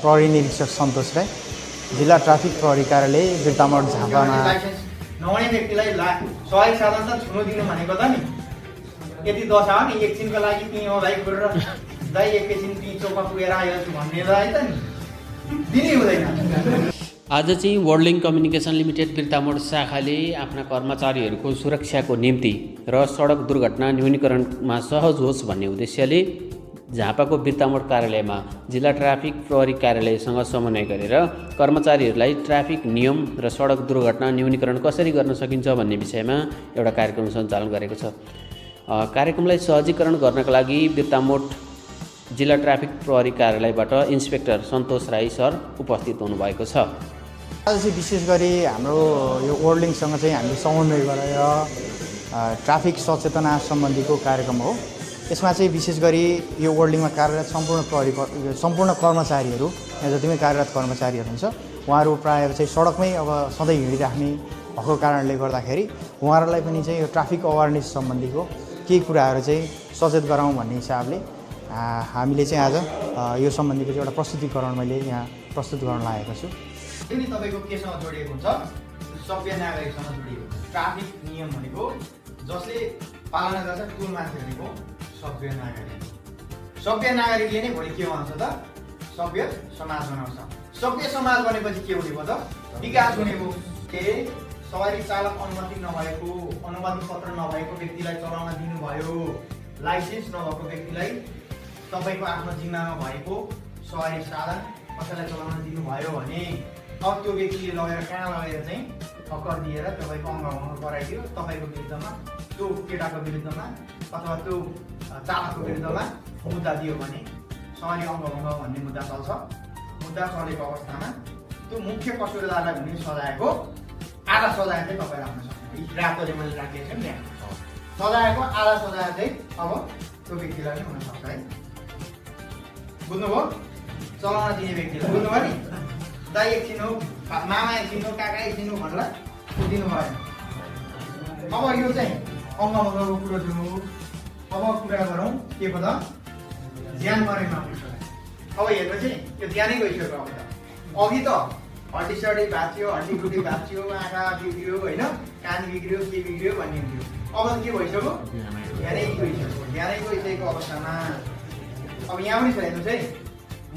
प्रहरी निरीक्षक सन्तोष राई, जिल्ला ट्राफिक प्रहरी कार्यालय बिर्तामोड झापामा लाइसेन्स नहुने व्यक्तिलाई सहायक साधन त छुनु दिनु भनेको त नि। यदि दशा हो नि एकछिनको लागि त्यहीँ हो भाइ गरेर दाइ एकैछिन त्यहीँ चोकमा पुगेर आइहाल्छु भन्ने दाइ त नि दिनै हुँदैन। आज चाहिँ वर्ल्डिङ कम्युनिकेसन लिमिटेड बिर्तामोड शाखाले आफ्ना कर्मचारीहरूको सुरक्षाको निम्ति र सडक दुर्घटना न्यूनीकरणमा सहज होस् भन्ने उद्देश्यले झापाको बिर्तामोड कार्यालयमा जिल्ला ट्राफिक प्रहरी कार्यालयसँग समन्वय गरेर कर्मचारीहरूलाई ट्राफिक नियम र सडक दुर्घटना न्यूनीकरण कसरी गर्न सकिन्छ भन्ने विषयमा एउटा कार्यक्रम सञ्चालन गरेको छ। कार्यक्रमलाई सहजीकरण गर्नका लागि बिर्तामोड जिल्ला ट्राफिक प्रहरी कार्यालयबाट इन्सपेक्टर सन्तोष राई सर उपस्थित हुनुभएको छ। आज चाहिँ विशेष गरी हाम्रो यो वर्ल्डिङसँग चाहिँ हामीले समन्वय गरेर ट्राफिक सचेतना सम्बन्धीको कार्यक्रम हो। यसमा चाहिँ विशेष गरी यो वर्ल्डिङमा कार्यरत सम्पूर्ण कर्मचारीहरू, यहाँ जति पनि कार्यरत कर्मचारीहरू हुन्छ उहाँहरू प्रायः चाहिँ सडकमै अब सधैँ हिँडिराख्ने भएको कारणले गर्दाखेरि उहाँहरूलाई पनि चाहिँ यो ट्राफिक अवेरनेस सम्बन्धीको केही कुराहरू चाहिँ सचेत गराउँ भन्ने हिसाबले हामीले चाहिँ आज यो सम्बन्धीको चाहिँ एउटा प्रस्तुतिकरण मैले यहाँ प्रस्तुत गर्न लागेको छु। यो नि तपाईँको केसँग जोडिएको हुन्छ, सभ्य नागरिकसँग जोडिएको। ट्राफिक नियम भनेको जसले पालना गर्छ त्यो मान्छे भनेको सभ्य नागरिक। सभ्य नागरिकले नै भोलि के भन्छ त सभ्य समाज बनाउँछ। सभ्य समाज बनेपछि के हुने भयो त विकास हुने भयो। के सवारी चालक अनुमति पत्र नभएको व्यक्तिलाई चलाउन दिनुभयो, लाइसेन्स नभएको व्यक्तिलाई तपाईँको आफ्नो जिम्मामा भएको सवारी साधन कसैलाई चलाउन दिनुभयो भने अब त्यो व्यक्तिले लगेर कहाँ लगेर चाहिँ ठक्कर दिएर तपाईँको अङ्गभङ्ग गराइदियो, तपाईँको विरुद्धमा त्यो केटाको विरुद्धमा अथवा त्यो चालकको विरुद्धमा मुद्दा दियो भने सवारी अङ्गभङ्ग भन्ने मुद्दा चल्छ। मुद्दा चलेको अवस्थामा त्यो मुख्य कसुरदारलाई हुने सजायको आधा सजाय चाहिँ तपाईँलाई हुन सक्छ। रातोले मैले राखेको छु नि यहाँ सजायको आधा सजाय चाहिँ अब त्यो व्यक्तिलाई नै हुनसक्छ है। बुझ्नुभयो? चलाउन दिने व्यक्तिलाई बुझ्नुभयो नि? दाइ एकछिन हो, मामा एकछिन हो, काका एकछिन हो भनेर दिनु भएन। अब यो चाहिँ अङ्गभङ्गको कुरो दिनु। अब कुरा गरौँ के पो त ज्यान मरेमा अब हेर्नु चाहिँ यो ज्यानै गइसक्यो। अब त अघि त हड्डी सड्डी भाँच्यो, हड्डी गुडी भाँच्यो, आँखा बिग्रियो होइन, कान बिग्रियो, के बिग्रियो भन्ने हुन्थ्यो। अब के भइसक्यो? ज्यानै गइसक्यो। ज्यानै गइसकेको अवस्थामा अब यहाँ पनि छ हेर्नुहोस् है,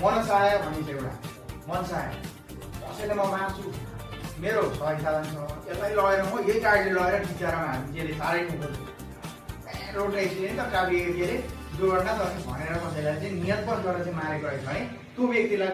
मनसाय भन्ने छ एउटा मनसाय। कसैले म मार्छु, मेरो सही साधन छ, यसलाई लगेर म यही गाडीले लगेर बिचारामा हामी त्यसले साह्रै ठुलो रोड एक्सिडेन्ट ट्राफिक दुर्घटना भनेर कसैलाई चाहिँ नियत गरेर चाहिँ मारेको रहेछ भने त्यो व्यक्तिलाई